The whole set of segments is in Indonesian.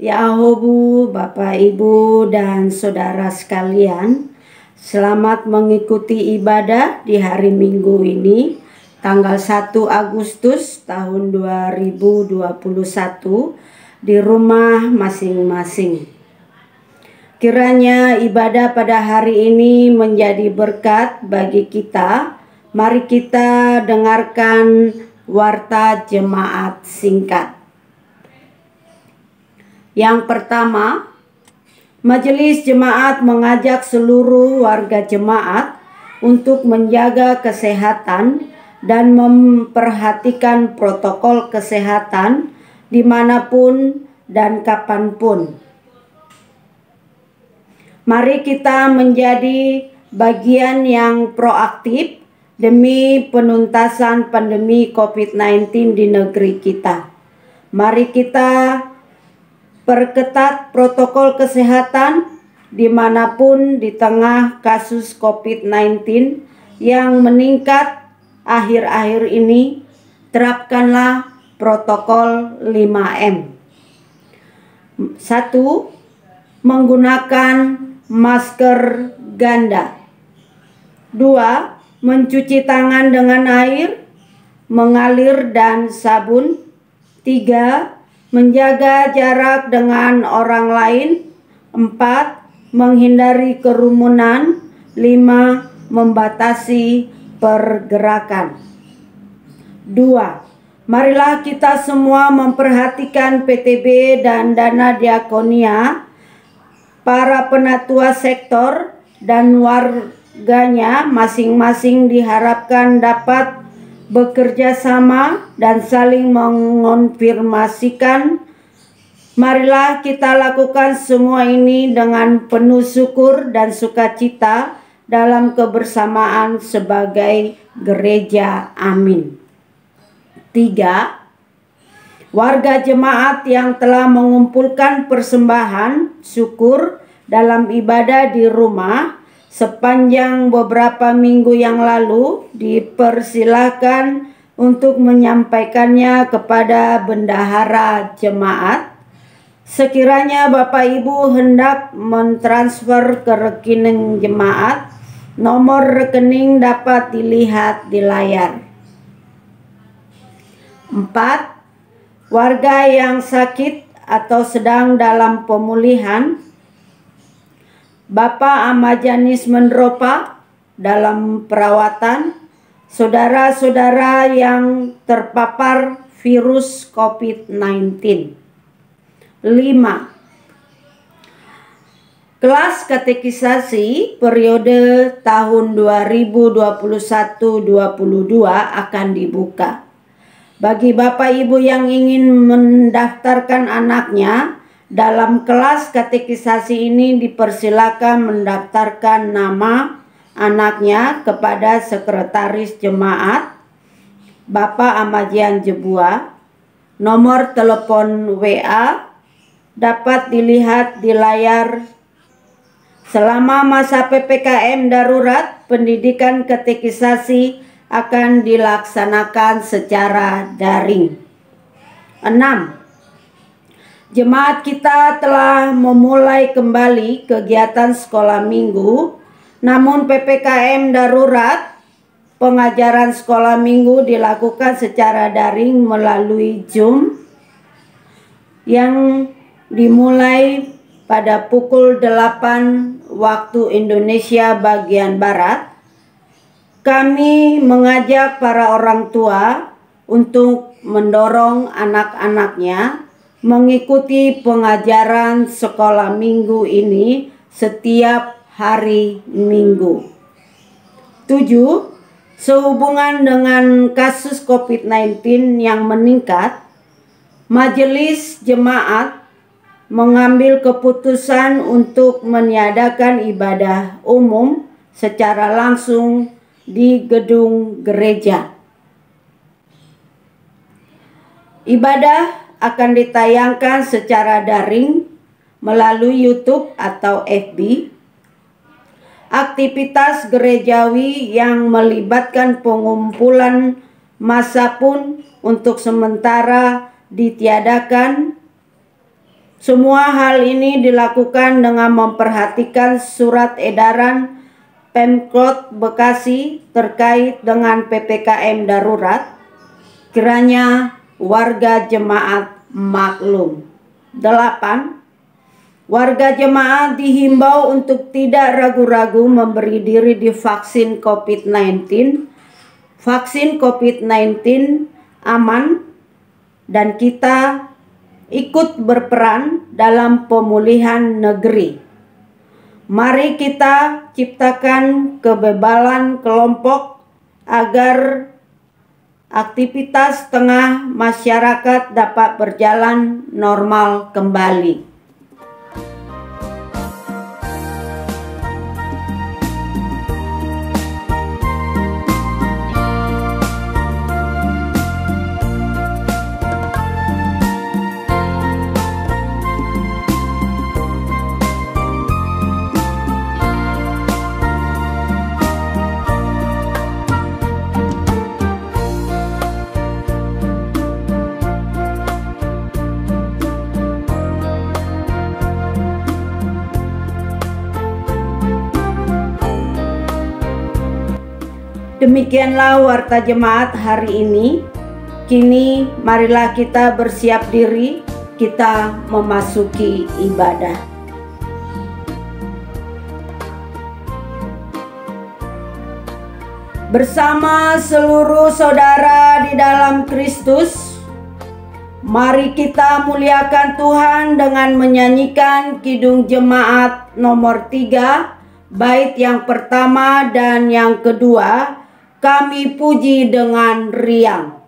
Yahobu, Bapak, Ibu, dan saudara sekalian, selamat mengikuti ibadah di hari Minggu ini, tanggal 1 Agustus tahun 2021 di rumah masing-masing. Kiranya ibadah pada hari ini menjadi berkat bagi kita. Mari kita dengarkan warta jemaat singkat. Yang pertama, Majelis Jemaat mengajak seluruh warga jemaat untuk menjaga kesehatan dan memperhatikan protokol kesehatan dimanapun dan kapanpun. Mari kita menjadi bagian yang proaktif demi penuntasan pandemi COVID-19 di negeri kita. Mari kita perketat protokol kesehatan dimanapun di tengah kasus COVID-19 yang meningkat akhir-akhir ini. Terapkanlah protokol 5M. 1. Menggunakan masker ganda. 2. Mencuci tangan dengan air mengalir dan sabun. 3. Menjaga jarak dengan orang lain. 4. Menghindari kerumunan. 5. Membatasi pergerakan. 2. Marilah kita semua memperhatikan PTB dan dana diakonia, para penatua sektor dan warganya masing-masing diharapkan dapat bekerja sama dan saling mengonfirmasikan. Marilah kita lakukan semua ini dengan penuh syukur dan sukacita dalam kebersamaan sebagai gereja. Amin. 3. Warga jemaat yang telah mengumpulkan persembahan syukur dalam ibadah di rumah sepanjang beberapa minggu yang lalu dipersilakan untuk menyampaikannya kepada bendahara jemaat. Sekiranya Bapak Ibu hendak mentransfer ke rekening jemaat, nomor rekening dapat dilihat di layar. 4. Warga yang sakit atau sedang dalam pemulihan, Bapak Amajanis Mendropa dalam perawatan, saudara-saudara yang terpapar virus COVID-19. 5. Kelas katekisasi periode tahun 2021-22 akan dibuka. Bagi Bapak Ibu yang ingin mendaftarkan anaknya dalam kelas katekisasi ini, dipersilakan mendaftarkan nama anaknya kepada sekretaris jemaat Bapak Amajian Jebua. Nomor telepon WA dapat dilihat di layar. Selama masa PPKM darurat, pendidikan katekisasi akan dilaksanakan secara daring. 6. Jemaat kita telah memulai kembali kegiatan sekolah minggu, namun PPKM darurat, pengajaran sekolah minggu dilakukan secara daring melalui Zoom yang dimulai pada pukul 8 waktu Indonesia bagian Barat. Kami mengajak para orang tua untuk mendorong anak-anaknya mengikuti pengajaran sekolah minggu ini setiap hari Minggu. 7. Sehubungan dengan kasus COVID-19 yang meningkat, Majelis Jemaat mengambil keputusan untuk meniadakan ibadah umum secara langsung di gedung gereja. Ibadah akan ditayangkan secara daring melalui YouTube atau FB. Aktivitas gerejawi yang melibatkan pengumpulan massa pun untuk sementara ditiadakan Semua hal ini dilakukan dengan memperhatikan surat edaran Pemkot Bekasi terkait dengan PPKM darurat. Kiranya warga jemaat maklum. 8. Warga jemaat dihimbau untuk tidak ragu-ragu memberi diri divaksin COVID-19. Vaksin COVID-19 aman dan kita ikut berperan dalam pemulihan negeri. Mari kita ciptakan kebebalan kelompok agar aktivitas tengah masyarakat dapat berjalan normal kembali. Demikianlah warta jemaat hari ini. Kini marilah kita bersiap diri, kita memasuki ibadah. Bersama seluruh saudara di dalam Kristus, mari kita muliakan Tuhan dengan menyanyikan Kidung Jemaat nomor 3, bait yang pertama dan yang kedua. Kami puji dengan riang.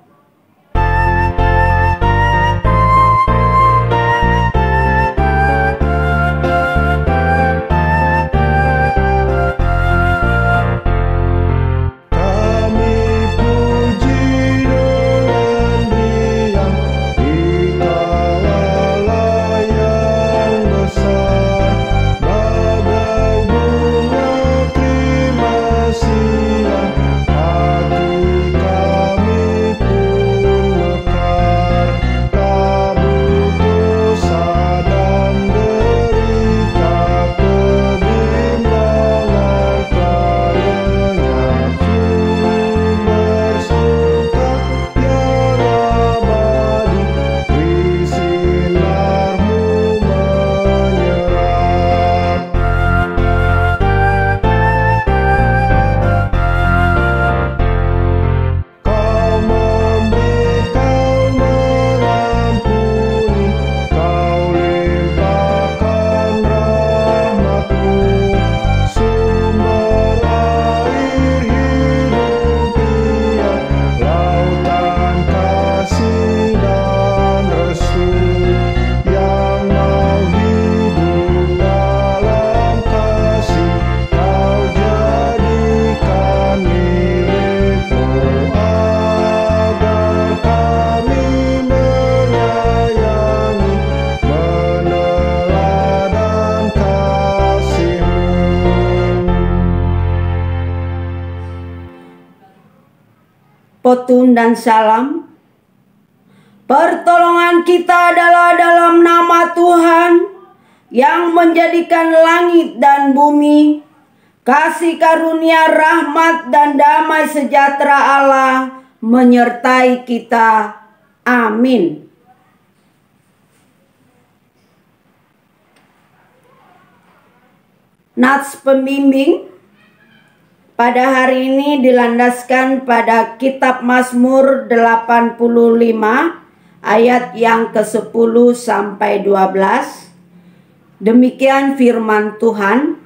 Potun dan salam. Pertolongan kita adalah dalam nama Tuhan yang menjadikan langit dan bumi. Kasih karunia, rahmat dan damai sejahtera Allah menyertai kita. Amin. Nats pembimbing pada hari ini dilandaskan pada kitab Mazmur 85 ayat yang ke-10 sampai 12. Demikian firman Tuhan.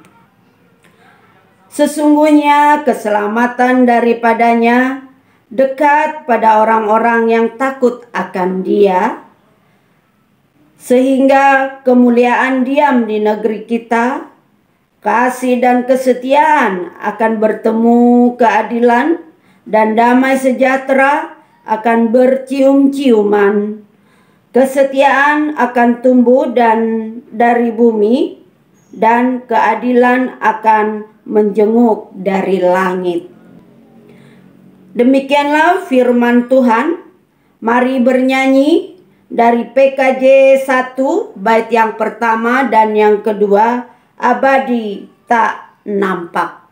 Sesungguhnya keselamatan daripadanya dekat pada orang-orang yang takut akan Dia, sehingga kemuliaan diam di negeri kita. Kasih dan kesetiaan akan bertemu, keadilan dan damai sejahtera akan bercium-ciuman. Kesetiaan akan tumbuh dan dari bumi, dan keadilan akan menjenguk dari langit. Demikianlah firman Tuhan. Mari bernyanyi dari PKJ 1 bait yang pertama dan yang kedua, abadi tak nampak.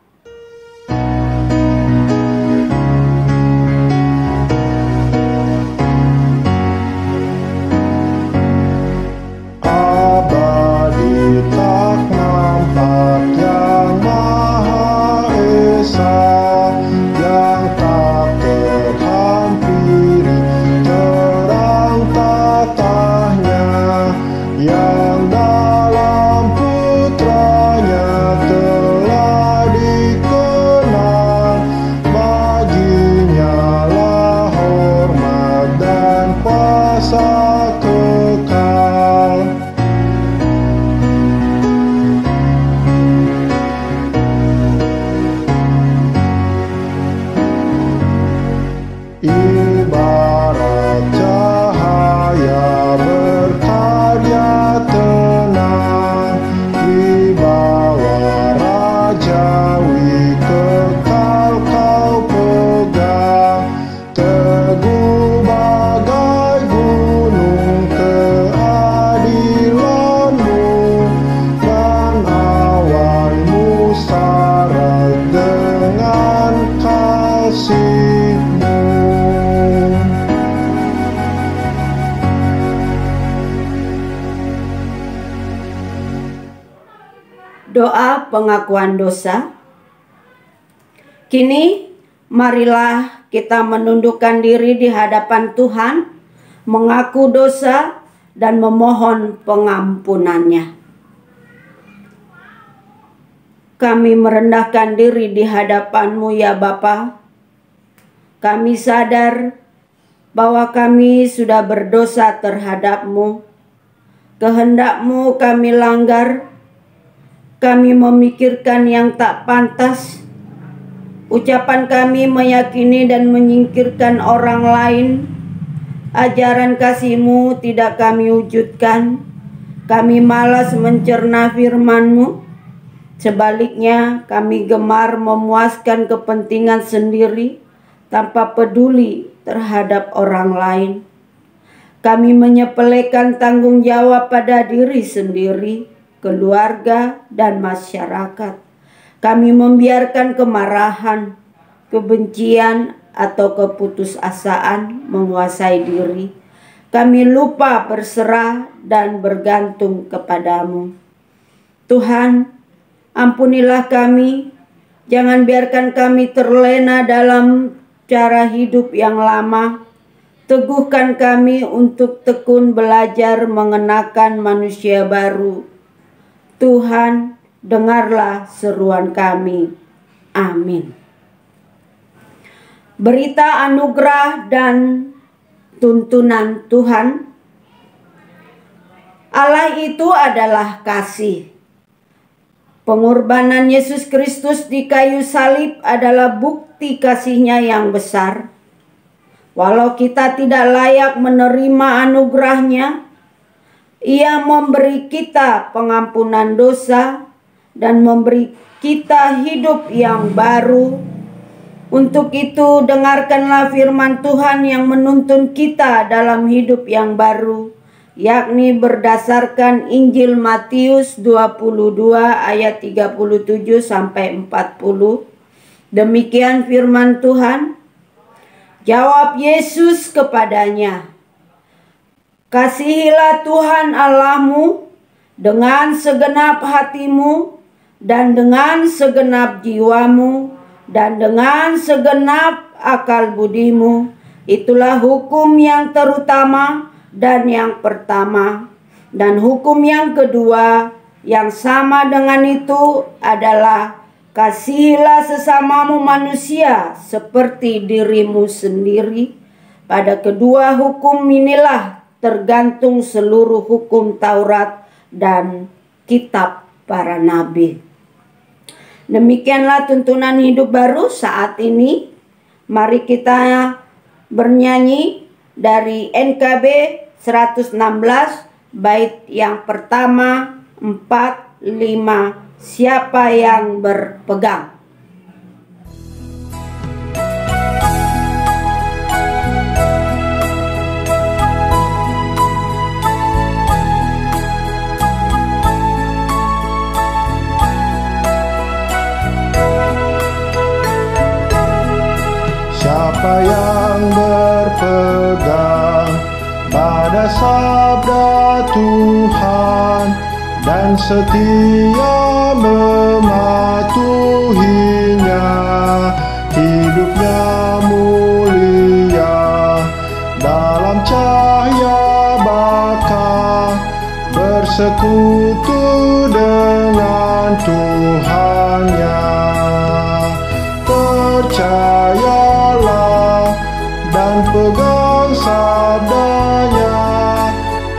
Abadi tak nampak yang Maha Esa, yang tak terhampiri terang tatahnya, yang dalam putranya telah dikenal. Baginya lah hormat dan kuasa kekal. Ibarat cahaya berkarya tenang, wibawa rajawi kekal kau pegang. Teguh bagai gunung keadilanmu, dan awanmu syarat dengan kasihmu. Doa pengakuan dosa. Kini marilah kita menundukkan diri di hadapan Tuhan, mengaku dosa dan memohon pengampunannya. Kami merendahkan diri di hadapan-Mu ya Bapa. Kami sadar bahwa kami sudah berdosa terhadap-Mu. Kehendak-Mu kami langgar. Kami memikirkan yang tak pantas. Ucapan kami meyakini dan menyingkirkan orang lain. Ajaran kasih-Mu tidak kami wujudkan. Kami malas mencerna firman-Mu. Sebaliknya, kami gemar memuaskan kepentingan sendiri tanpa peduli terhadap orang lain. Kami menyepelekan tanggung jawab pada diri sendiri, keluarga, dan masyarakat. Kami membiarkan kemarahan, kebencian, atau keputusasaan menguasai diri. Kami lupa berserah dan bergantung kepadamu. Tuhan, ampunilah kami. Jangan biarkan kami terlena dalam cara hidup yang lama. Teguhkan kami untuk tekun belajar mengenakan manusia baru. Tuhan, dengarlah seruan kami. Amin. Berita anugerah dan tuntunan Tuhan. Allah itu adalah kasih. Pengorbanan Yesus Kristus di kayu salib adalah bukti kasih-Nya yang besar. Walau kita tidak layak menerima anugerah-Nya, Ia memberi kita pengampunan dosa dan memberi kita hidup yang baru. Untuk itu, dengarkanlah firman Tuhan yang menuntun kita dalam hidup yang baru, yakni berdasarkan Injil Matius 22 ayat 37 sampai 40. Demikian firman Tuhan. Jawab Yesus kepadanya, "Kasihilah Tuhan Allahmu dengan segenap hatimu dan dengan segenap jiwamu dan dengan segenap akal budimu. Itulah hukum yang terutama dan yang pertama. Dan hukum yang kedua yang sama dengan itu adalah kasihilah sesamamu manusia seperti dirimu sendiri. Pada kedua hukum inilah tergantung seluruh hukum Taurat dan kitab para nabi." Demikianlah tuntunan hidup baru saat ini. Mari kita bernyanyi dari NKB 116 bait yang pertama, 4, 5. Siapa yang berpegang? Siapa yang berpegang pada sabda Tuhan dan setia mematuhinya, hidupnya mulia dalam cahaya baka, bersekutu dengan Tuhannya. Percayalah dan pegang sabdanya,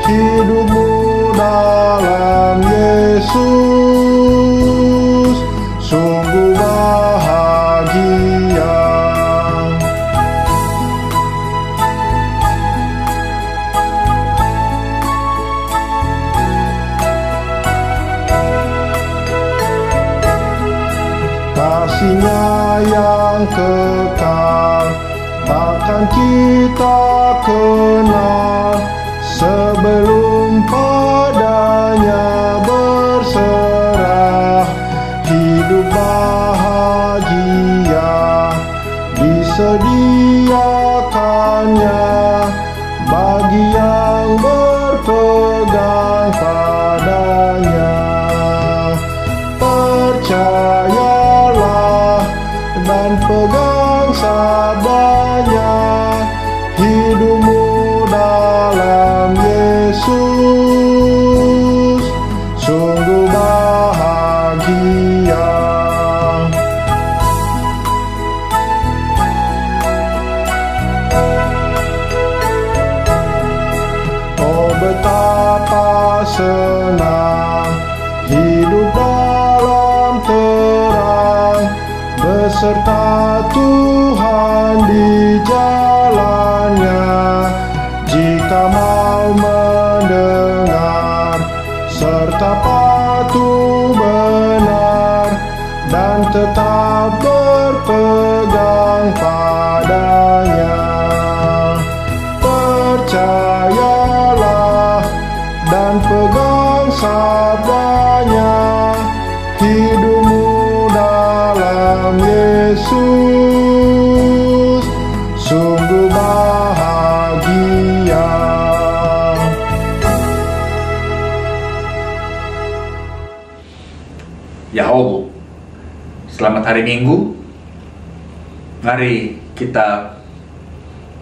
hidupmu dalam Yesus sungguh bahagia. Kasih-Nya yang kekal takkan kita kenal sebelum padanya berserah. Hidup bahagia disediakannya bagi yang berpegang padanya. Percayalah dan pegang sabdanya, hidupmu dalam Yesus sungguh bahagia. Oh, betapa senang hidup dalam terang beserta Tuhan di jalannya. Jika mau mendengar serta patuh benar dan tetap berpegang padanya. Percayalah dan pegang sabdanya, hidupmu dalam Yesus sungguh bahagia. Yahobo, selamat hari Minggu. Mari kita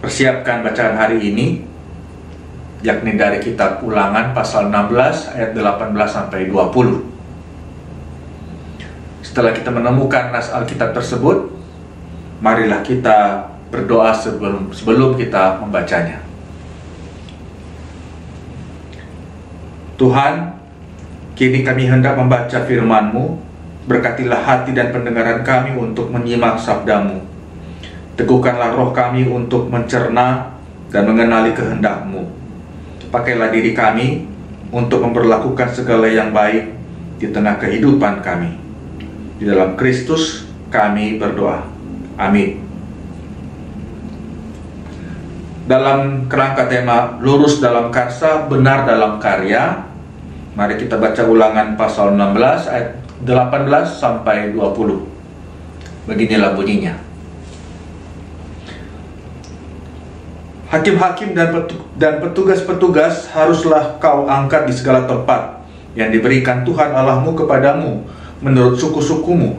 persiapkan bacaan hari ini, yakni dari kitab Ulangan pasal 16 ayat 18 sampai 20. Setelah kita menemukan nas Alkitab tersebut, marilah kita berdoa sebelum kita membacanya. Tuhan, kini kami hendak membaca firman-Mu. Berkatilah hati dan pendengaran kami untuk menyimak sabda-Mu. Teguhkanlah roh kami untuk mencerna dan mengenali kehendak-Mu. Pakailah diri kami untuk memperlakukan segala yang baik di tengah kehidupan kami. Di dalam Kristus kami berdoa. Amin. Dalam kerangka tema lurus dalam karsa, benar dalam karya, mari kita baca Ulangan pasal 16 ayat 18 sampai 20. Beginilah bunyinya. Hakim-hakim dan petugas-petugas haruslah kau angkat di segala tempat yang diberikan Tuhan Allahmu kepadamu menurut suku-sukumu.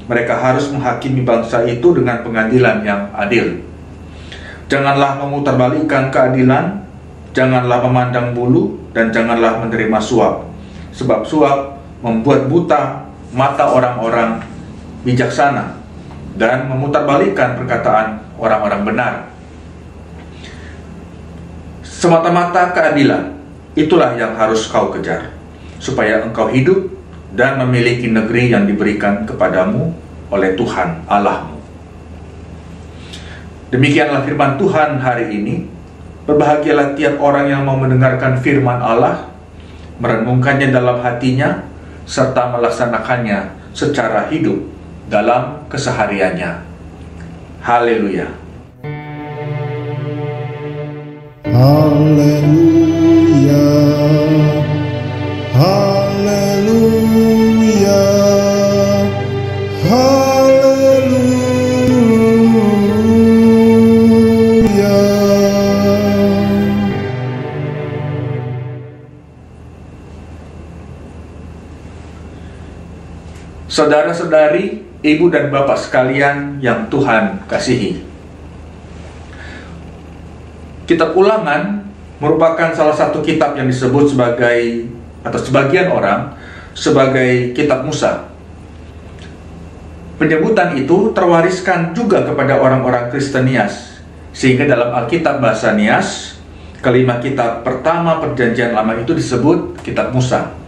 Mereka harus menghakimi bangsa itu dengan pengadilan yang adil. Janganlah memutarbalikkan keadilan, janganlah memandang bulu, dan janganlah menerima suap. Sebab suap membuat buta mata orang-orang bijaksana dan memutarbalikkan perkataan orang-orang benar. Semata-mata keadilan, itulah yang harus kau kejar, supaya engkau hidup dan memiliki negeri yang diberikan kepadamu oleh Tuhan Allahmu. Demikianlah firman Tuhan hari ini. Berbahagialah tiap orang yang mau mendengarkan firman Allah, merenungkannya dalam hatinya, serta melaksanakannya secara hidup dalam kesehariannya. Haleluya. Haleluya, haleluya, haleluya. Saudara-saudari, ibu dan bapak sekalian yang Tuhan kasihi, Kitab Ulangan merupakan salah satu kitab yang disebut sebagai, atau sebagian orang, sebagai kitab Musa. Penyebutan itu terwariskan juga kepada orang-orang Kristen Nias, sehingga dalam Alkitab bahasa Nias, kelima kitab pertama Perjanjian Lama itu disebut kitab Musa.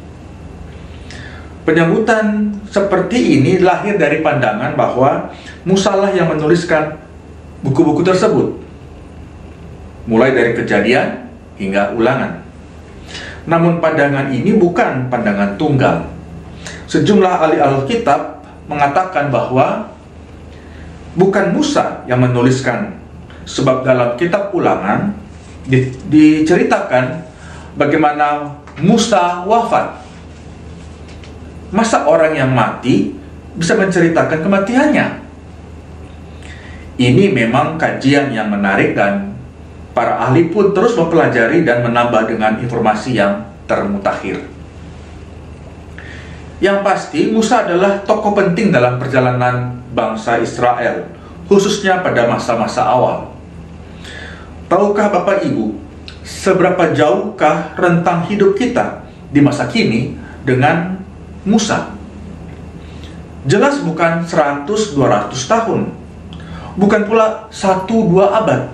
Penyebutan seperti ini lahir dari pandangan bahwa Musa lah yang menuliskan buku-buku tersebut, mulai dari Kejadian hingga Ulangan. Namun pandangan ini bukan pandangan tunggal. Sejumlah ahli Alkitab mengatakan bahwa bukan Musa yang menuliskan, sebab dalam kitab Ulangan diceritakan bagaimana Musa wafat. Masa orang yang mati bisa menceritakan kematiannya? Ini memang kajian yang menarik dan para ahli pun terus mempelajari dan menambah dengan informasi yang termutakhir. Yang pasti, Musa adalah tokoh penting dalam perjalanan bangsa Israel, khususnya pada masa-masa awal. Tahukah Bapak Ibu, seberapa jauhkah rentang hidup kita di masa kini dengan Musa? Jelas bukan 100-200 tahun, bukan pula 1-2 abad.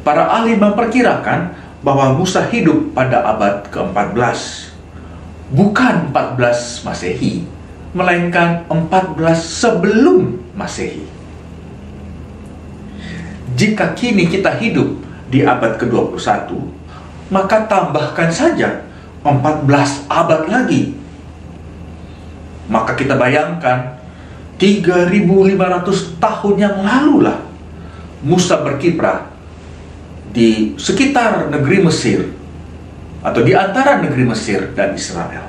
Para ahli memperkirakan bahwa Musa hidup pada abad ke-14, bukan 14 Masehi, melainkan 14 sebelum Masehi. Jika kini kita hidup di abad ke-21, maka tambahkan saja 14 abad lagi. Maka kita bayangkan 3.500 tahun yang lalu lah Musa berkiprah di sekitar negeri Mesir, atau di antara negeri Mesir dan Israel.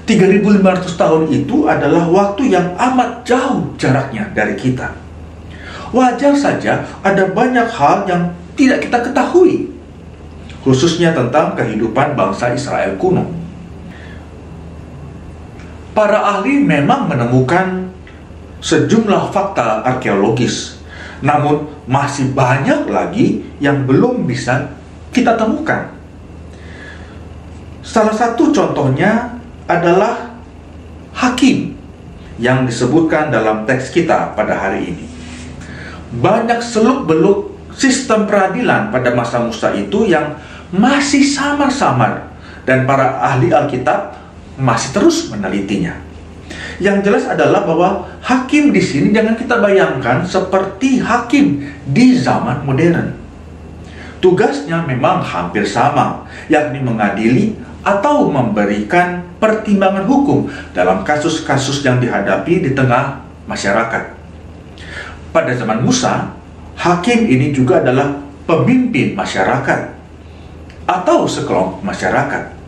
3.500 tahun itu adalah waktu yang amat jauh jaraknya dari kita. Wajar saja ada banyak hal yang tidak kita ketahui, khususnya tentang kehidupan bangsa Israel kuno. Para ahli memang menemukan sejumlah fakta arkeologis, namun masih banyak lagi yang belum bisa kita temukan. Salah satu contohnya adalah hakim yang disebutkan dalam teks kita pada hari ini. Banyak seluk-beluk sistem peradilan pada masa Musa itu yang masih samar-samar, dan para ahli Alkitab masih terus menelitinya. Yang jelas adalah bahwa hakim di sini jangan kita bayangkan seperti hakim di zaman modern. Tugasnya memang hampir sama, yakni mengadili atau memberikan pertimbangan hukum dalam kasus-kasus yang dihadapi di tengah masyarakat. Pada zaman Musa, hakim ini juga adalah pemimpin masyarakat atau sekelompok masyarakat.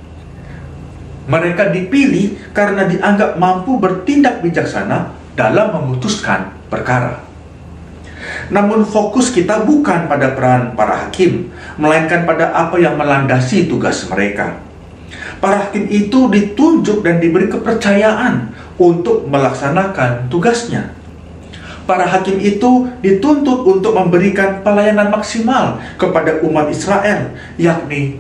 Mereka dipilih karena dianggap mampu bertindak bijaksana dalam memutuskan perkara. Namun fokus kita bukan pada peran para hakim, melainkan pada apa yang melandasi tugas mereka. Para hakim itu ditunjuk dan diberi kepercayaan untuk melaksanakan tugasnya. Para hakim itu dituntut untuk memberikan pelayanan maksimal kepada umat Israel, yakni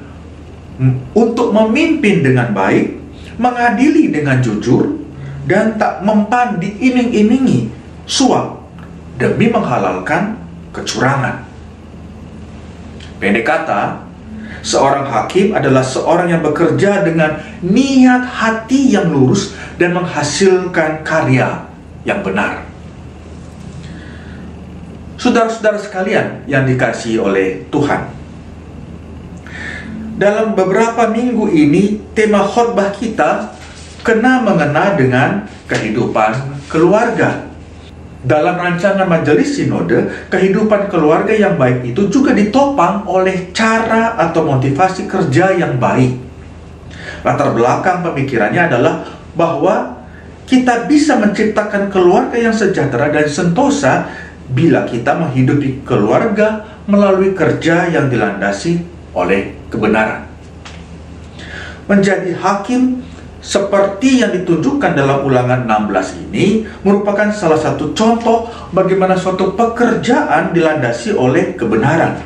untuk memimpin dengan baik, mengadili dengan jujur, dan tak mempan diiming-imingi suap demi menghalalkan kecurangan. Pendek kata, seorang hakim adalah seorang yang bekerja dengan niat hati yang lurus dan menghasilkan karya yang benar. Saudara-saudara sekalian yang dikasihi oleh Tuhan, dalam beberapa minggu ini tema khotbah kita mengena dengan kehidupan keluarga. Dalam rancangan majelis sinode, kehidupan keluarga yang baik itu juga ditopang oleh cara atau motivasi kerja yang baik. Latar belakang pemikirannya adalah bahwa kita bisa menciptakan keluarga yang sejahtera dan sentosa bila kita menghidupi keluarga melalui kerja yang dilandasi oleh kebenaran. Menjadi hakim seperti yang ditunjukkan dalam Ulangan 16 ini merupakan salah satu contoh bagaimana suatu pekerjaan dilandasi oleh kebenaran.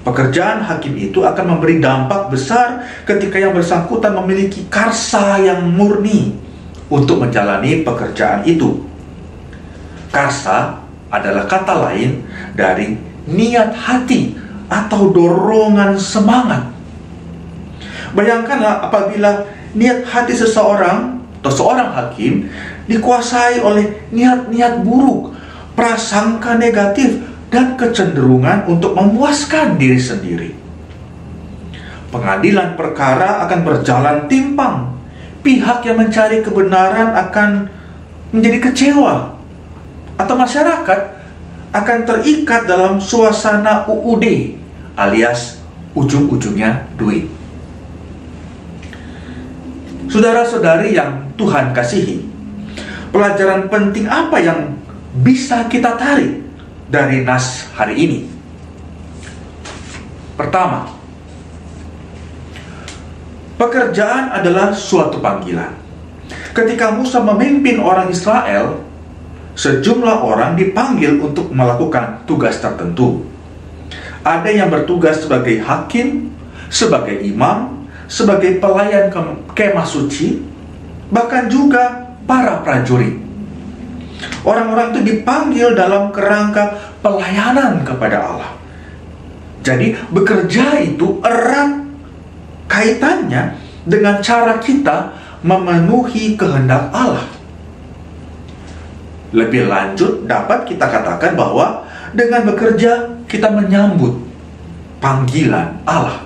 Pekerjaan hakim itu akan memberi dampak besar ketika yang bersangkutan memiliki karsa yang murni untuk menjalani pekerjaan itu. Karsa adalah kata lain dari niat hati atau dorongan semangat. Bayangkanlah apabila niat hati seseorang atau seorang hakim dikuasai oleh niat-niat buruk, prasangka negatif, dan kecenderungan untuk memuaskan diri sendiri. Pengadilan perkara akan berjalan timpang. Pihak yang mencari kebenaran akan menjadi kecewa, atau masyarakat akan terikat dalam suasana UUD alias ujung-ujungnya duit. Saudara-saudari yang Tuhan kasihi, pelajaran penting apa yang bisa kita tarik dari nas hari ini? Pertama, pekerjaan adalah suatu panggilan. Ketika Musa memimpin orang Israel, sejumlah orang dipanggil untuk melakukan tugas tertentu. Ada yang bertugas sebagai hakim, sebagai imam, sebagai pelayan kemah suci, bahkan juga para prajurit. Orang-orang itu dipanggil dalam kerangka pelayanan kepada Allah. Jadi bekerja itu erat kaitannya dengan cara kita memenuhi kehendak Allah. Lebih lanjut dapat kita katakan bahwa dengan bekerja kita menyambut panggilan Allah.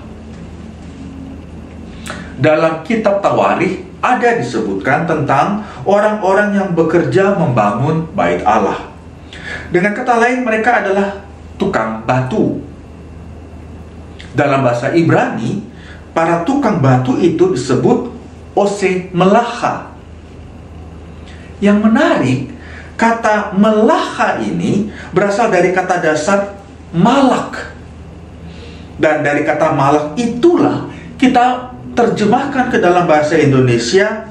Dalam kitab Tawarikh ada disebutkan tentang orang-orang yang bekerja membangun bait Allah. Dengan kata lain, mereka adalah tukang batu. Dalam bahasa Ibrani, para tukang batu itu disebut ose melacha. Yang menarik, kata melacha ini berasal dari kata dasar malak. Dan dari kata malak itulah kita terjemahkan ke dalam bahasa Indonesia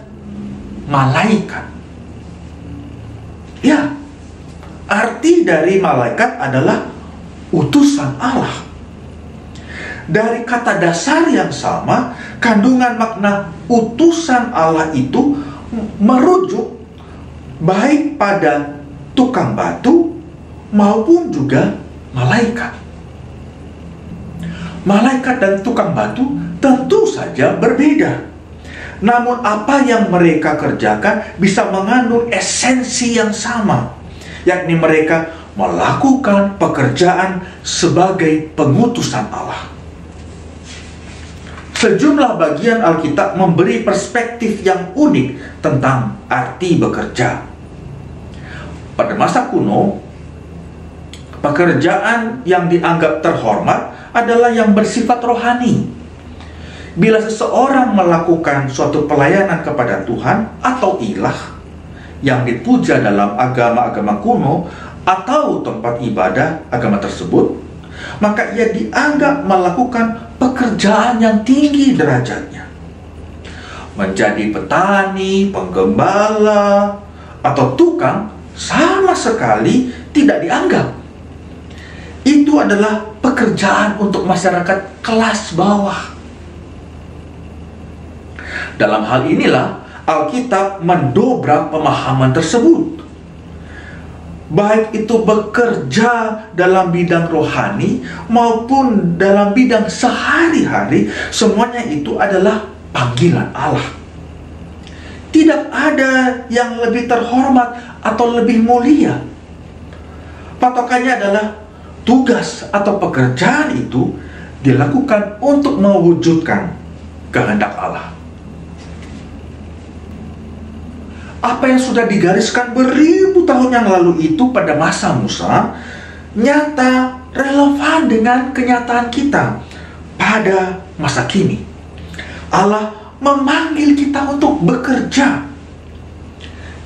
malaikat. Ya, arti dari malaikat adalah utusan Allah. Dari kata dasar yang sama, kandungan makna utusan Allah itu merujuk baik pada tukang batu maupun juga malaikat. Malaikat dan tukang batu tentu saja berbeda. Namun apa yang mereka kerjakan bisa mengandung esensi yang sama, yakni mereka melakukan pekerjaan sebagai pengutusan Allah. Sejumlah bagian Alkitab memberi perspektif yang unik tentang arti bekerja. Pada masa kuno, pekerjaan yang dianggap terhormat adalah yang bersifat rohani. Bila seseorang melakukan suatu pelayanan kepada Tuhan atau ilah yang dipuja dalam agama-agama kuno atau tempat ibadah agama tersebut, maka ia dianggap melakukan pekerjaan yang tinggi derajatnya. Menjadi petani, penggembala, atau tukang sama sekali tidak dianggap. Itu adalah pekerjaan untuk masyarakat kelas bawah. Dalam hal inilah Alkitab mendobrak pemahaman tersebut. Baik itu bekerja dalam bidang rohani maupun dalam bidang sehari-hari, semuanya itu adalah panggilan Allah. Tidak ada yang lebih terhormat atau lebih mulia. Patokannya adalah tugas atau pekerjaan itu dilakukan untuk mewujudkan kehendak Allah. Apa yang sudah digariskan beribu tahun yang lalu itu pada masa Musa nyata relevan dengan kenyataan kita pada masa kini. Allah memanggil kita untuk bekerja.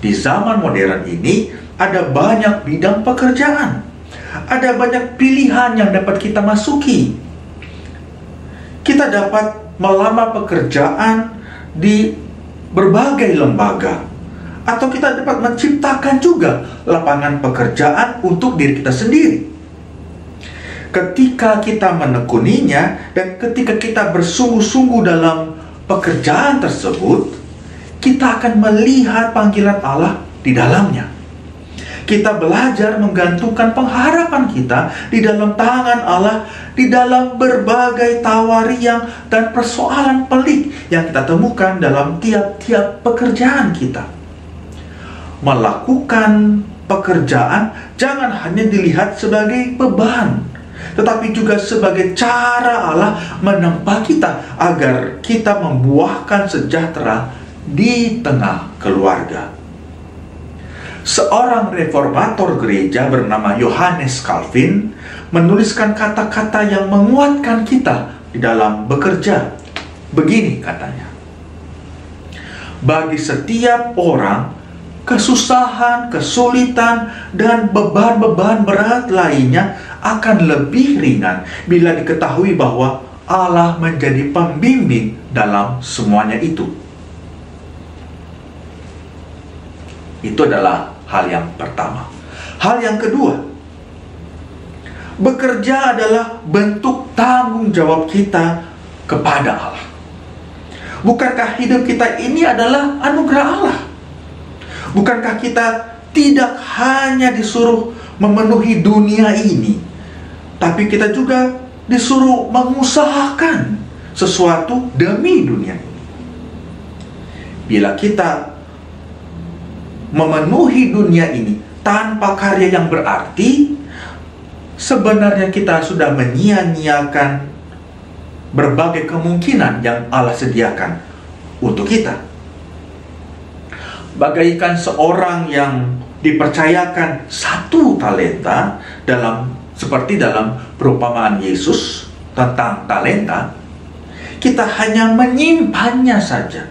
Di zaman modern ini ada banyak bidang pekerjaan. Ada banyak pilihan yang dapat kita masuki. Kita dapat melamar pekerjaan di berbagai lembaga, atau kita dapat menciptakan juga lapangan pekerjaan untuk diri kita sendiri. Ketika kita menekuninya dan ketika kita bersungguh-sungguh dalam pekerjaan tersebut, kita akan melihat panggilan Allah di dalamnya. Kita belajar menggantungkan pengharapan kita di dalam tangan Allah, di dalam berbagai tawariang dan persoalan pelik yang kita temukan dalam tiap-tiap pekerjaan kita. Melakukan pekerjaan jangan hanya dilihat sebagai beban, tetapi juga sebagai cara Allah menempa kita agar kita membuahkan sejahtera di tengah keluarga. Seorang reformator gereja bernama Johannes Calvin menuliskan kata-kata yang menguatkan kita di dalam bekerja. Begini katanya: bagi setiap orang, kesusahan, kesulitan, dan beban-beban berat lainnya akan lebih ringan bila diketahui bahwa Allah menjadi pembimbing dalam semuanya itu. Itu adalah hal yang pertama. Hal yang kedua, bekerja adalah bentuk tanggung jawab kita kepada Allah. Bukankah hidup kita ini adalah anugerah Allah? Bukankah kita tidak hanya disuruh memenuhi dunia ini, tapi kita juga disuruh mengusahakan sesuatu demi dunia ini. Bila kita memenuhi dunia ini tanpa karya yang berarti, sebenarnya kita sudah menyia-nyiakan berbagai kemungkinan yang Allah sediakan untuk kita. Bagaikan seorang yang dipercayakan 1 talenta seperti dalam perumpamaan Yesus tentang talenta, kita hanya menyimpannya saja.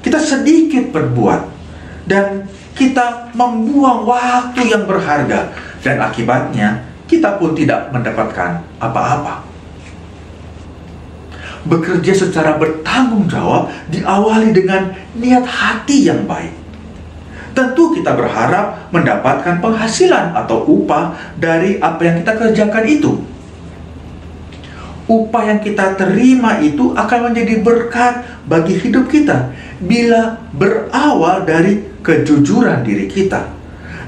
Kita sedikit berbuat dan kita membuang waktu yang berharga, dan akibatnya kita pun tidak mendapatkan apa-apa. Bekerja secara bertanggung jawab diawali dengan niat hati yang baik. Tentu kita berharap mendapatkan penghasilan atau upah dari apa yang kita kerjakan itu. Upah yang kita terima itu akan menjadi berkat bagi hidup kita bila berawal dari kejujuran diri kita,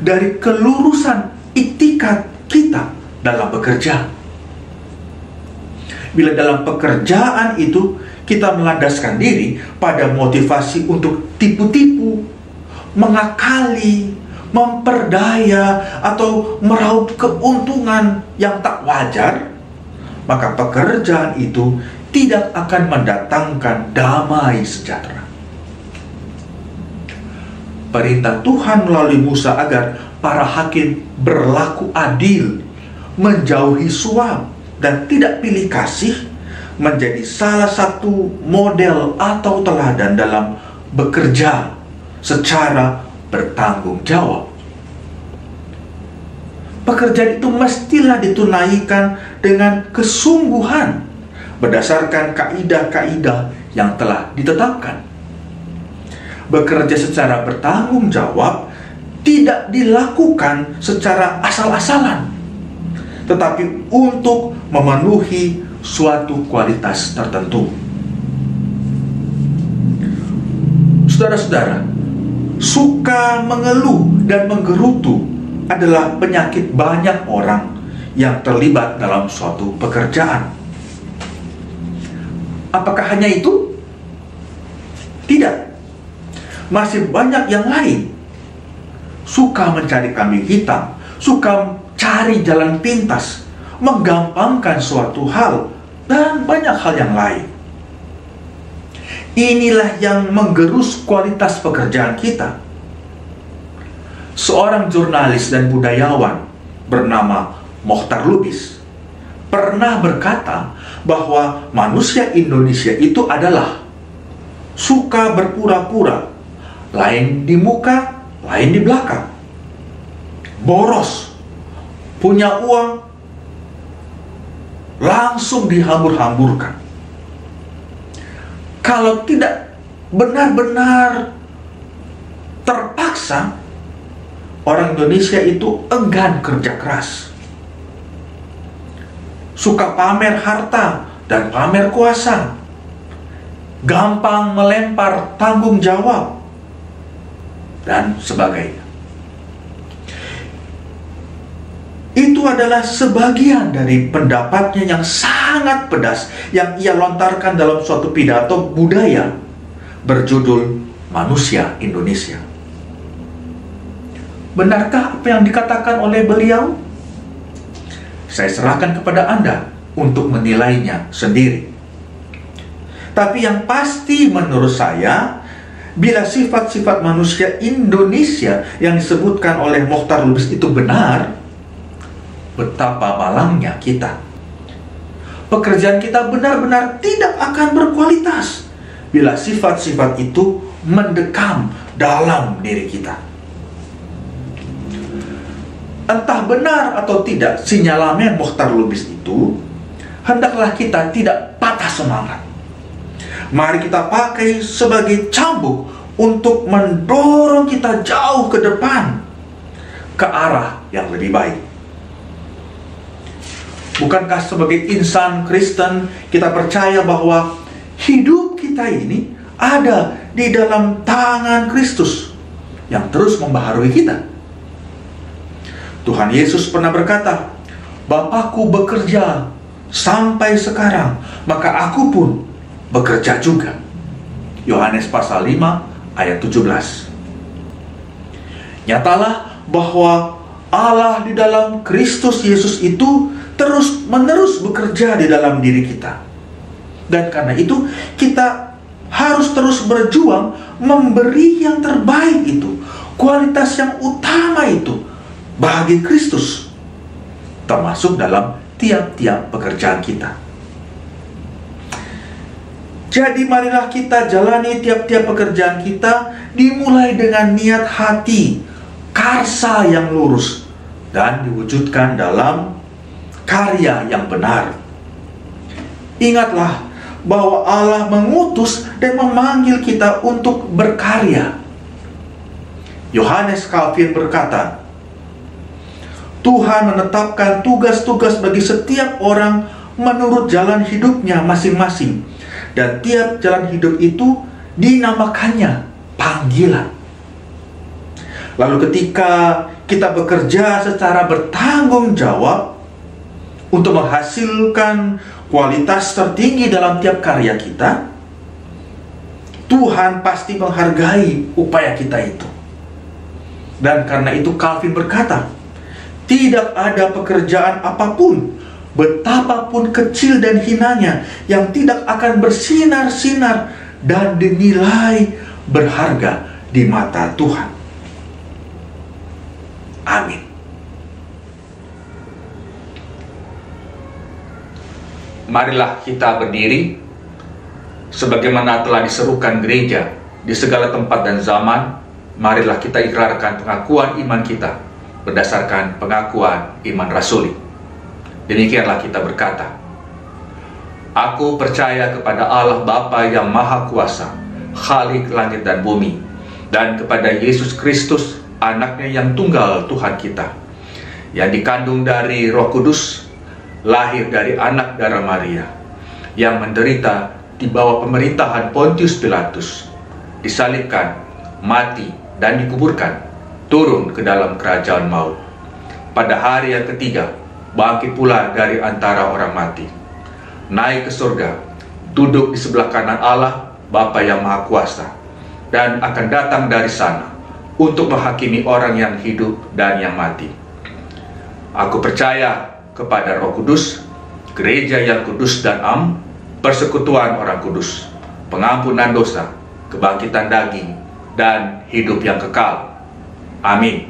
dari kelurusan iktikat kita dalam bekerja. Bila dalam pekerjaan itu kita melandaskan diri pada motivasi untuk tipu-tipu, mengakali, memperdaya, atau meraup keuntungan yang tak wajar, maka pekerjaan itu tidak akan mendatangkan damai sejahtera. Perintah Tuhan melalui Musa agar para hakim berlaku adil, menjauhi suap, dan tidak pilih kasih menjadi salah satu model atau teladan dalam bekerja secara bertanggung jawab. Pekerjaan itu mestilah ditunaikan dengan kesungguhan berdasarkan kaidah-kaidah yang telah ditetapkan. Bekerja secara bertanggung jawab tidak dilakukan secara asal-asalan, tetapi untuk memenuhi suatu kualitas tertentu. Saudara-saudara, suka mengeluh dan menggerutu adalah penyakit banyak orang yang terlibat dalam suatu pekerjaan. Apakah hanya itu? Tidak. Masih banyak yang lain. Suka mencari kambing hitam, suka cari jalan pintas, menggampangkan suatu hal, dan banyak hal yang lain. Inilah yang menggerus kualitas pekerjaan kita. Seorang jurnalis dan budayawan bernama Mokhtar Lubis pernah berkata bahwa manusia Indonesia itu adalah suka berpura-pura, lain di muka, lain di belakang, boros, punya uang, langsung dihambur-hamburkan. kalau tidak benar-benar terpaksa, orang Indonesia itu enggan kerja keras, suka pamer harta dan pamer kuasa, gampang melempar tanggung jawab, dan sebagainya. Itu adalah sebagian dari pendapatnya yang sangat pedas yang ia lontarkan dalam suatu pidato budaya berjudul Manusia Indonesia. Benarkah apa yang dikatakan oleh beliau? Saya serahkan kepada Anda untuk menilainya sendiri. Tapi yang pasti menurut saya, bila sifat-sifat manusia Indonesia yang disebutkan oleh Mokhtar Lubis itu benar, betapa malangnya kita. Pekerjaan kita benar-benar tidak akan berkualitas bila sifat-sifat itu mendekam dalam diri kita. Entah benar atau tidak sinyalemen Mokhtar Lubis itu, hendaklah kita tidak patah semangat. Mari kita pakai sebagai cambuk untuk mendorong kita jauh ke depan, ke arah yang lebih baik. Bukankah sebagai insan Kristen kita percaya bahwa hidup kita ini ada di dalam tangan Kristus yang terus membaharui kita? Tuhan Yesus pernah berkata, Bapakku bekerja sampai sekarang, maka aku pun bekerja juga. Yohanes pasal 5 ayat 17. Nyatalah bahwa Allah di dalam Kristus Yesus itu terus-menerus bekerja di dalam diri kita. Dan karena itu kita harus terus berjuang memberi yang terbaik itu, kualitas yang utama itu bagi Kristus, termasuk dalam tiap-tiap pekerjaan kita. Jadi marilah kita jalani tiap-tiap pekerjaan kita dimulai dengan niat hati, karsa yang lurus, dan diwujudkan dalam karya yang benar. Ingatlah bahwa Allah mengutus dan memanggil kita untuk berkarya. Yohanes Calvin berkata, Tuhan menetapkan tugas-tugas bagi setiap orang menurut jalan hidupnya masing-masing. Dan tiap jalan hidup itu dinamakannya panggilan. Lalu ketika kita bekerja secara bertanggung jawab untuk menghasilkan kualitas tertinggi dalam tiap karya kita, Tuhan pasti menghargai upaya kita itu. Dan karena itu Calvin berkata, tidak ada pekerjaan apapun, betapapun kecil dan hinanya, yang tidak akan bersinar-sinar dan dinilai berharga di mata Tuhan. Amin. Marilah kita berdiri sebagaimana telah diserukan gereja di segala tempat dan zaman. Marilah kita ikrarkan pengakuan iman kita berdasarkan pengakuan iman rasuli. Demikianlah kita berkata, Aku percaya kepada Allah Bapa yang Maha Kuasa, Khalik langit dan bumi, dan kepada Yesus Kristus, anaknya yang tunggal Tuhan kita, yang dikandung dari Roh Kudus, lahir dari anak darah Maria, yang menderita di bawah pemerintahan Pontius Pilatus, disalibkan, mati, dan dikuburkan, turun ke dalam kerajaan maut. Pada hari yang ketiga, bangkit pula dari antara orang mati, naik ke surga, duduk di sebelah kanan Allah, Bapa yang Maha Kuasa, dan akan datang dari sana untuk menghakimi orang yang hidup dan yang mati. Aku percaya kepada Roh Kudus, gereja yang kudus dan am, persekutuan orang kudus, pengampunan dosa, kebangkitan daging, dan hidup yang kekal. Amin.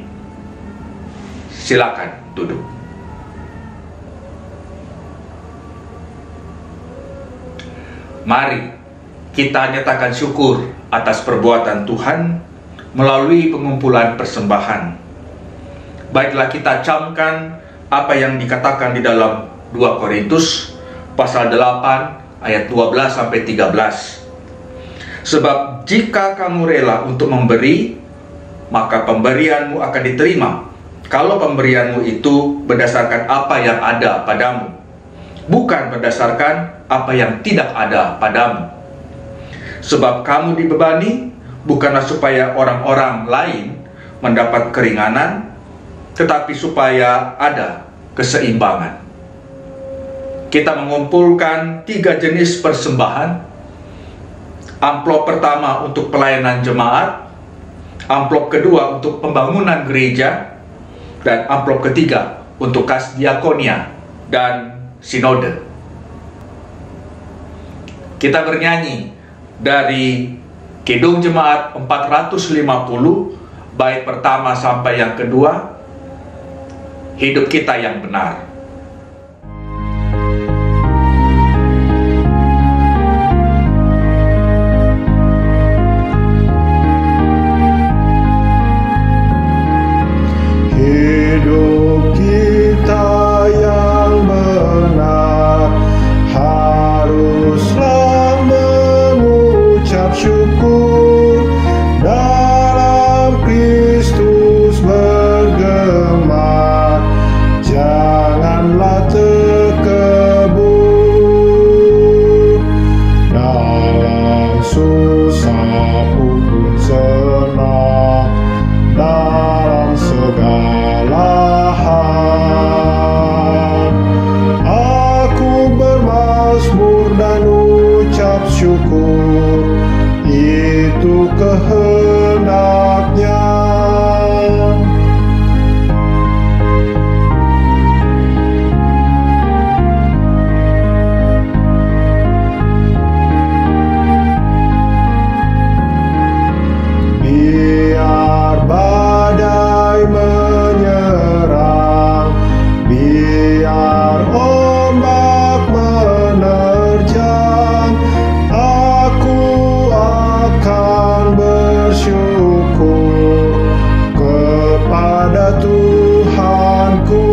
Silakan duduk. Mari kita nyatakan syukur atas perbuatan Tuhan melalui pengumpulan persembahan. Baiklah kita camkan apa yang dikatakan di dalam 2 Korintus pasal 8 ayat 12 sampai 13. Sebab jika kamu rela untuk memberi, maka pemberianmu akan diterima. Kalau pemberianmu itu berdasarkan apa yang ada padamu, bukan berdasarkan apa yang tidak ada padamu. Sebab kamu dibebani bukanlah supaya orang-orang lain mendapat keringanan, tetapi supaya ada keseimbangan. Kita mengumpulkan 3 jenis persembahan. Amplop pertama untuk pelayanan jemaat, amplop kedua untuk pembangunan gereja, dan amplop ketiga untuk kas diakonia dan sinode. Kita bernyanyi dari Kidung Jemaat 450, bait pertama sampai yang kedua, Hidup Kita Yang Benar. Hidup kita yang benar haruslah mengucap syukur, dalam Kristus bergema, janganlah terkebur. Dalam susah pun senang, dalam segala hal aku bermazmur dan ucap syukur, itu kehendaknya. Biar badai menyerang, biar ombak menerjang, aku akan bersyukur kepada Tuhanku.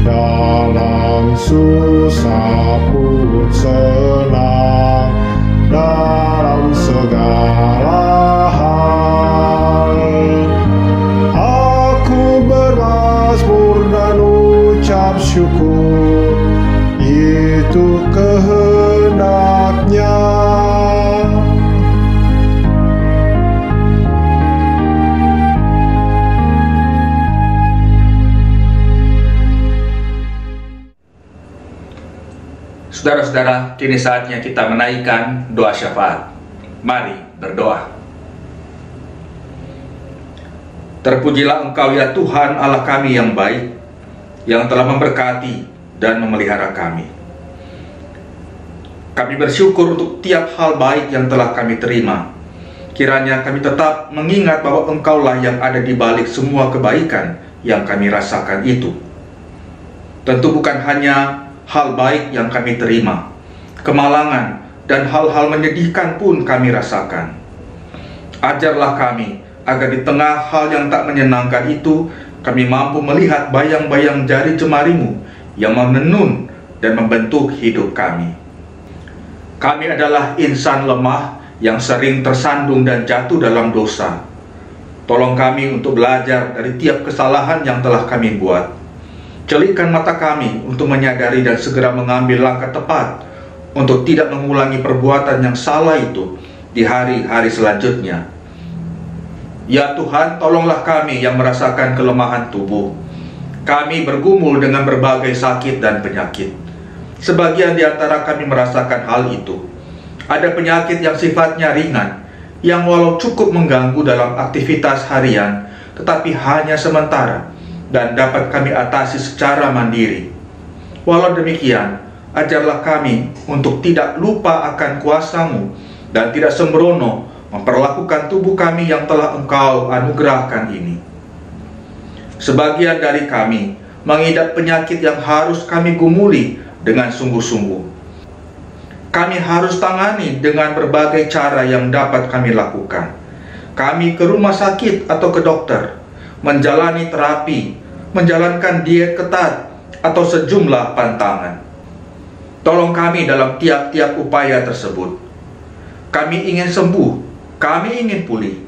Dalam susah pun senang, dalam segala hal aku bermazmur dan ucap syukur, itu kehendaknya. Saudara-saudara, kini saatnya kita menaikkan doa syafaat. Mari berdoa. Terpujilah Engkau ya Tuhan Allah kami yang baik, yang telah memberkati dan memelihara kami. Kami bersyukur untuk tiap hal baik yang telah kami terima. Kiranya kami tetap mengingat bahwa Engkaulah yang ada di balik semua kebaikan yang kami rasakan itu. Tentu bukan hanya hal baik yang kami terima, kemalangan dan hal-hal menyedihkan pun kami rasakan. Ajarlah kami agar di tengah hal yang tak menyenangkan itu, kami mampu melihat bayang-bayang jari jemarimu yang menenun dan membentuk hidup kami. Kami adalah insan lemah yang sering tersandung dan jatuh dalam dosa. Tolong kami untuk belajar dari tiap kesalahan yang telah kami buat. Celikkan mata kami untuk menyadari dan segera mengambil langkah tepat untuk tidak mengulangi perbuatan yang salah itu di hari-hari selanjutnya. Ya Tuhan, tolonglah kami yang merasakan kelemahan tubuh. Kami bergumul dengan berbagai sakit dan penyakit. Sebagian di antara kami merasakan hal itu. Ada penyakit yang sifatnya ringan, yang walau cukup mengganggu dalam aktivitas harian, tetapi hanya sementara dan dapat kami atasi secara mandiri. Walau demikian, ajarlah kami untuk tidak lupa akan kuasa-Mu dan tidak sembrono memperlakukan tubuh kami yang telah Engkau anugerahkan ini. Sebagian dari kami mengidap penyakit yang harus kami gumuli dengan sungguh-sungguh. Kami harus tangani dengan berbagai cara yang dapat kami lakukan. Kami ke rumah sakit atau ke dokter, menjalani terapi, menjalankan diet ketat, atau sejumlah pantangan. Tolong kami dalam tiap-tiap upaya tersebut. Kami ingin sembuh, kami ingin pulih.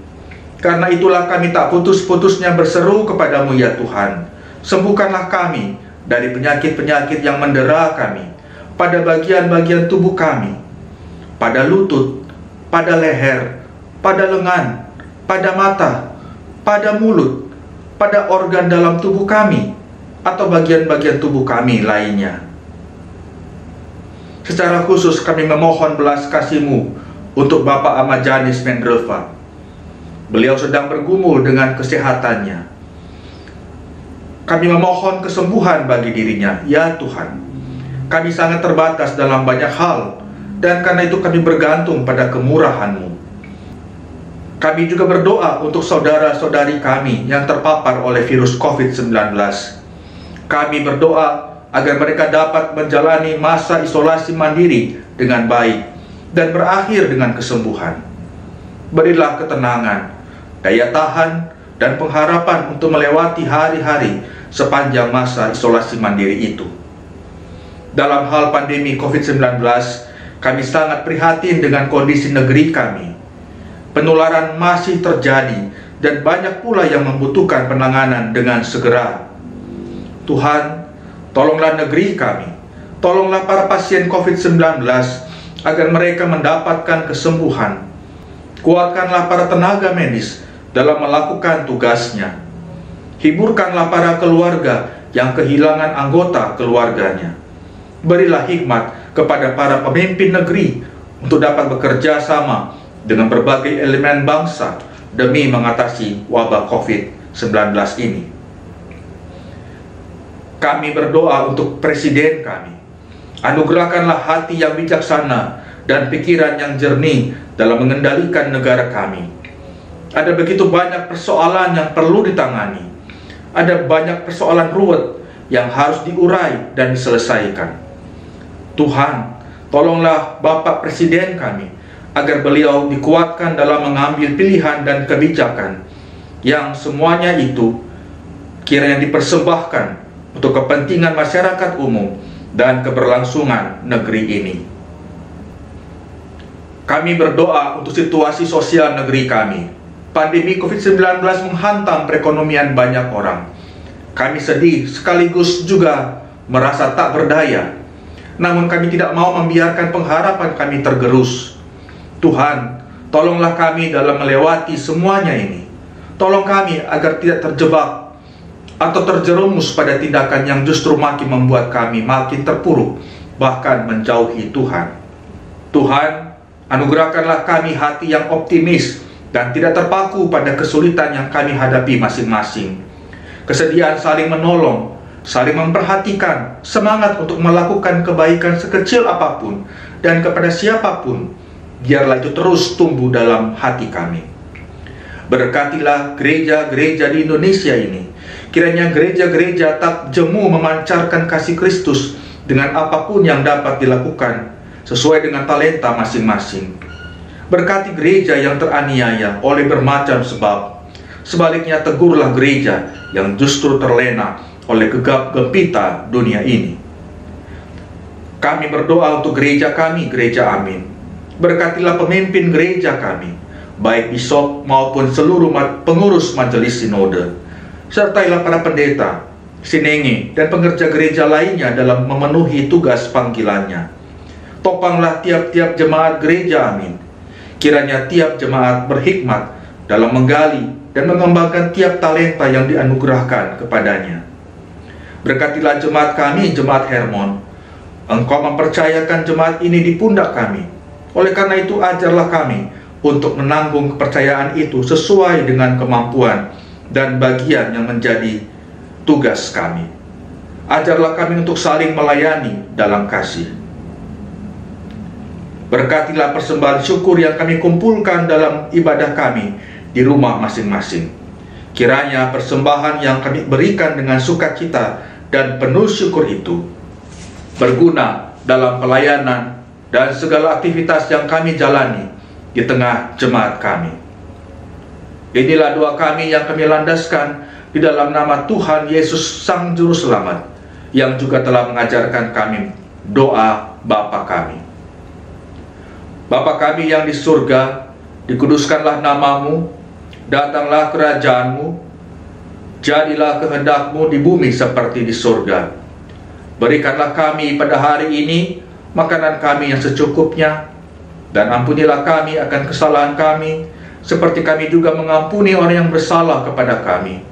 Karena itulah kami tak putus-putusnya berseru kepadamu ya Tuhan. Sembuhkanlah kami dari penyakit-penyakit yang mendera kami, pada bagian-bagian tubuh kami, pada lutut, pada leher, pada lengan, pada mata, pada mulut, pada organ dalam tubuh kami, atau bagian-bagian tubuh kami lainnya. Secara khusus kami memohon belas kasih-Mu untuk Bapak Ahmad Janis Mendreva. Beliau sedang bergumul dengan kesehatannya. Kami memohon kesembuhan bagi dirinya, ya Tuhan. Kami sangat terbatas dalam banyak hal, dan karena itu kami bergantung pada kemurahan-Mu. Kami juga berdoa untuk saudara-saudari kami yang terpapar oleh virus COVID-19. Kami berdoa agar mereka dapat menjalani masa isolasi mandiri dengan baik dan berakhir dengan kesembuhan. Berilah ketenangan, daya tahan, dan pengharapan untuk melewati hari-hari sepanjang masa isolasi mandiri itu. Dalam hal pandemi COVID-19, kami sangat prihatin dengan kondisi negeri kami. Penularan masih terjadi dan banyak pula yang membutuhkan penanganan dengan segera. Tuhan, tolonglah negeri kami, tolonglah para pasien COVID-19 agar mereka mendapatkan kesembuhan. Kuatkanlah para tenaga medis dalam melakukan tugasnya. Hiburkanlah para keluarga yang kehilangan anggota keluarganya. Berilah hikmat kepada para pemimpin negeri untuk dapat bekerja sama dengan berbagai elemen bangsa demi mengatasi wabah COVID-19 ini. Kami berdoa untuk presiden kami. Anugerahkanlah hati yang bijaksana dan pikiran yang jernih dalam mengendalikan negara kami. Ada begitu banyak persoalan yang perlu ditangani. Ada banyak persoalan ruwet yang harus diurai dan diselesaikan. Tuhan, tolonglah Bapak Presiden kami, agar beliau dikuatkan dalam mengambil pilihan dan kebijakan yang semuanya itu kiranya dipersembahkan untuk kepentingan masyarakat umum dan keberlangsungan negeri ini. Kami berdoa untuk situasi sosial negeri kami. Pandemi COVID-19 menghantam perekonomian banyak orang. Kami sedih sekaligus juga merasa tak berdaya. Namun kami tidak mau membiarkan pengharapan kami tergerus. Tuhan, tolonglah kami dalam melewati semuanya ini. Tolong kami agar tidak terjebak atau terjerumus pada tindakan yang justru makin membuat kami makin terpuruk, bahkan menjauhi Tuhan. Tuhan, anugerahkanlah kami hati yang optimis dan tidak terpaku pada kesulitan yang kami hadapi masing-masing. Kesediaan saling menolong, saling memperhatikan, semangat untuk melakukan kebaikan sekecil apapun dan kepada siapapun, biarlah itu terus tumbuh dalam hati kami. Berkatilah gereja-gereja di Indonesia ini. Kiranya gereja-gereja tak jemu memancarkan kasih Kristus dengan apapun yang dapat dilakukan sesuai dengan talenta masing-masing. Berkati gereja yang teraniaya oleh bermacam sebab. Sebaliknya tegurlah gereja yang justru terlena oleh gegap gempita dunia ini. Kami berdoa untuk gereja kami, Gereja Amin. Berkatilah pemimpin gereja kami, baik bisop maupun seluruh pengurus majelis sinode. Sertailah para pendeta, sinenge, dan pengerja gereja lainnya dalam memenuhi tugas panggilannya. Topanglah tiap-tiap jemaat Gereja Amin. Kiranya tiap jemaat berhikmat dalam menggali dan mengembangkan tiap talenta yang dianugerahkan kepadanya. Berkatilah jemaat kami, Jemaat Hermon. Engkau mempercayakan jemaat ini di pundak kami. Oleh karena itu, ajarlah kami untuk menanggung kepercayaan itu sesuai dengan kemampuan dan bagian yang menjadi tugas kami. Ajarlah kami untuk saling melayani dalam kasih. Berkatilah persembahan syukur yang kami kumpulkan dalam ibadah kami di rumah masing-masing. Kiranya persembahan yang kami berikan dengan sukacita dan penuh syukur itu berguna dalam pelayanan dan segala aktivitas yang kami jalani di tengah jemaat kami. Inilah doa kami yang kami landaskan di dalam nama Tuhan Yesus Sang Juru Selamat, yang juga telah mengajarkan kami doa Bapa kami. Bapa kami yang di surga, dikuduskanlah namamu, datanglah kerajaanmu, jadilah kehendak-Mu di bumi seperti di surga. Berikanlah kami pada hari ini makanan kami yang secukupnya, dan ampunilah kami akan kesalahan kami, seperti kami juga mengampuni orang yang bersalah kepada kami.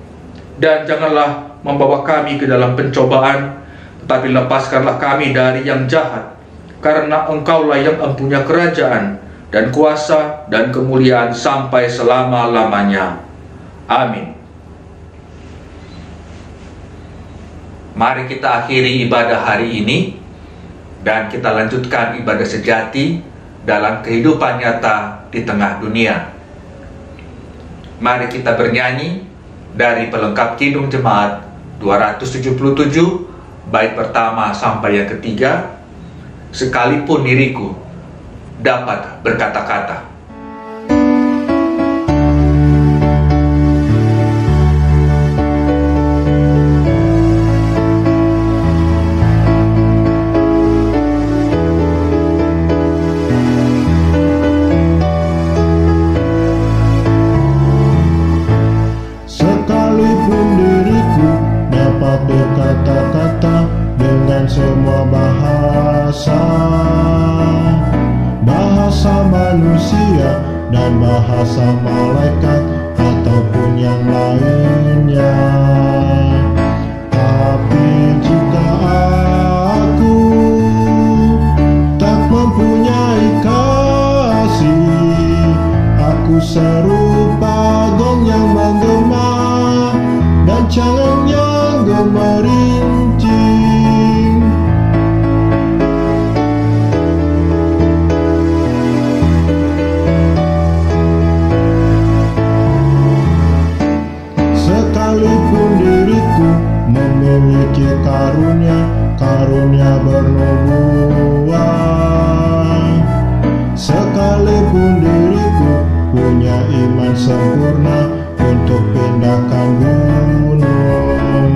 Dan janganlah membawa kami ke dalam pencobaan, tetapi lepaskanlah kami dari yang jahat, karena Engkaulah yang mempunyai kerajaan dan kuasa dan kemuliaan sampai selama-lamanya. Amin. Mari kita akhiri ibadah hari ini dan kita lanjutkan ibadah sejati dalam kehidupan nyata di tengah dunia. Mari kita bernyanyi dari pelengkap Kidung Jemaat 277 bait pertama sampai yang ketiga, sekalipun diriku dapat berkata-kata. Sekalipun diriku dapat berkata-kata dengan semua bahasa, bahasa manusia dan bahasa malaikat ataupun yang lainnya. Tapi jika aku tak mempunyai kasih, aku serupa gong yang menggema dan cangon yang gemerincing. Sekalipun diriku memiliki karunia bernubuat, sekalipun diriku punya iman sempurna untuk pindahkan gunung,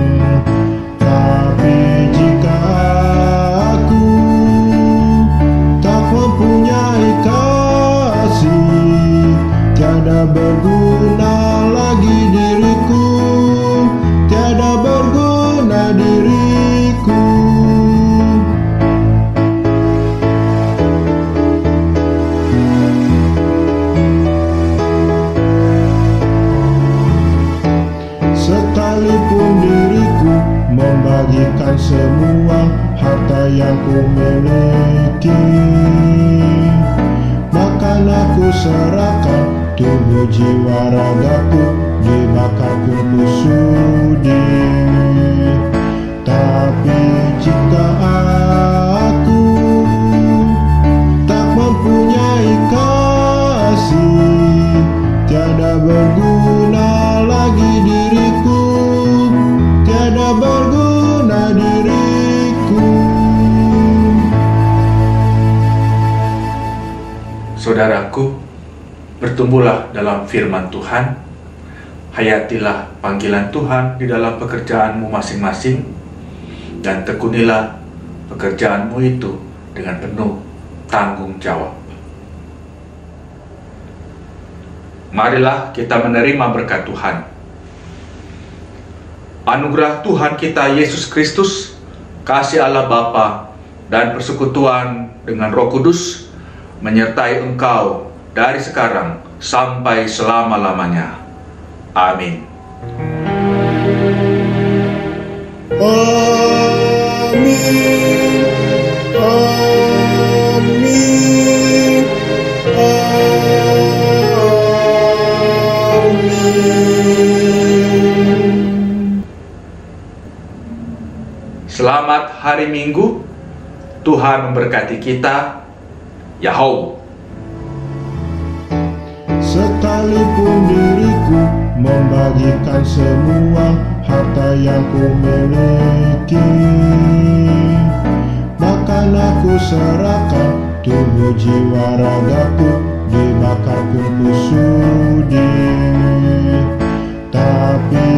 tapi jika aku tak mempunyai kasih, tiada berguna lagi diriku, tiada berguna diriku. Sekalipun diriku membagikan semua harta yang kumiliki, bahkan aku serahkan tubuh jiwa ragaku dibakar kuku sudi. Tapi jika aku tak mempunyai kasih, tiada berguna lagi diriku, tiada berguna diriku. Saudaraku, bertumbuhlah dalam firman Tuhan, hayatilah panggilan Tuhan di dalam pekerjaanmu masing-masing, dan tekunilah pekerjaanmu itu dengan penuh tanggung jawab. Marilah kita menerima berkat Tuhan. Anugerah Tuhan kita Yesus Kristus, kasih Allah Bapa, dan persekutuan dengan Roh Kudus menyertai engkau dari sekarang sampai selama-lamanya. Amin. Amin. Amin. Amin. Selamat hari Minggu. Tuhan memberkati kita. Yahoo. Sekalipun diriku membagikan semua harta yang kumiliki, bahkan aku serahkan tubuh jiwa ragaku dibakar kuku sudi. Tapi